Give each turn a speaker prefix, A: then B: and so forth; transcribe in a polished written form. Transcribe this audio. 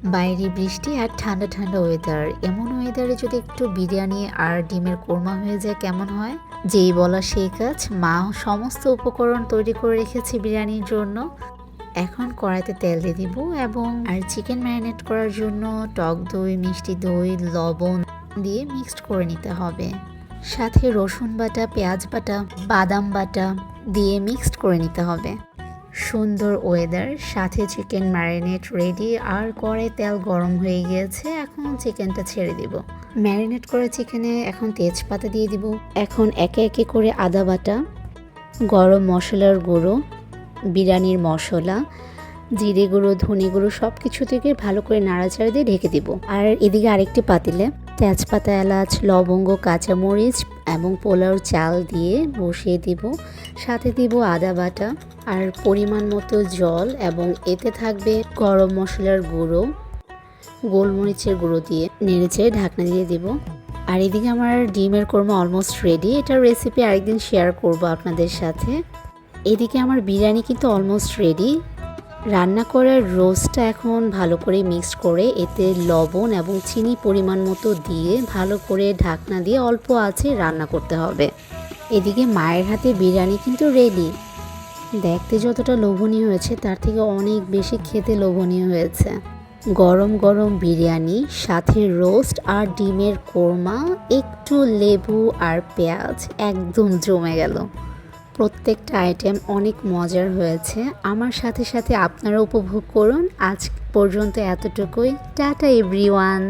A: বাইরে বৃষ্টি আর ঠান্ডা ঠান্ডা ওয়েদার, এমন ওয়েদারে যদি একটু বিরিয়ানি আর ডিমের কোরমা হয়ে যায় কেমন হয়। যেই বলা সেই কাজ, মা সমস্ত উপকরণ তৈরি করে রেখেছে বিরিয়ানির জন্য। এখন কড়াইতে তেল দিয়ে দিব এবং চিকেন ম্যারিনেট করার জন্য টক দই, মিষ্টি দই, লবণ দিয়ে মিক্সড করে নিতে হবে। সাথে রসুন বাটা, পেঁয়াজ বাটা, বাদাম বাটা দিয়ে মিক্সড করে নিতে হবে। সুন্দর ওয়েদার, সাথে চিকেন ম্যারিনেট রেডি আর কড়াই তেল গরম হয়ে গিয়েছে। এখন চিকেনটা ছেড়ে দিব। ম্যারিনেট করে চিকেনে এখন তেজপাতা দিয়ে দিব। এখন একে একে করে আদা বাটা, গরম মশলার গুঁড়ো, বিরিয়ানির মশলা, জিরে গুঁড়ো, ধনে গুঁড়ো সব কিছু থেকে ভালো করে নাড়াচাড়া দিয়ে ঢেকে দিব। আর এদিকে আরেকটি পাতিলে তেজপাতা, এলাচ, লবঙ্গ, কাঁচামরিচ এবং পোলাওর চাল দিয়ে বসিয়ে দিব। সাথে দিব আদা বাটা আর পরিমাণ মতো জল এবং এতে থাকবে গরম মশলার গুঁড়ো, গোলমরিচের গুঁড়ো দিয়ে নেড়েচেড়ে ঢাকনা দিয়ে দিব। আর এদিকে আমার ডিমের কোরমা অলমোস্ট রেডি। এটার রেসিপি আরেকদিন শেয়ার করব আপনাদের সাথে। এদিকে আমার বিরিয়ানি কিন্তু অলমোস্ট রেডি। রান্না করার রোস্টটা এখন ভালো করে মিক্সড করে এতে লবণ এবং চিনি পরিমাণ মতো দিয়ে ভালো করে ঢাকনা দিয়ে অল্প আঁচে রান্না করতে হবে। এদিকে মায়ের হাতে বিরিয়ানি কিন্তু রেডি। দেখতে যতটা লোভনীয় হয়েছে তার থেকে অনেক বেশি খেতে লোভনীয় হয়েছে। গরম গরম বিরিয়ানি, সাথে রোস্ট আর ডিমের কোরমা, একটু লেবু আর পেঁয়াজ, একদম জমে গেল। প্রত্যেকটা আইটেম অনেক মজার হয়েছে। আমার সাথে সাথে আপনারা উপভোগ করুন। আজ পর্যন্ত এতটুকুই। Tata everyone.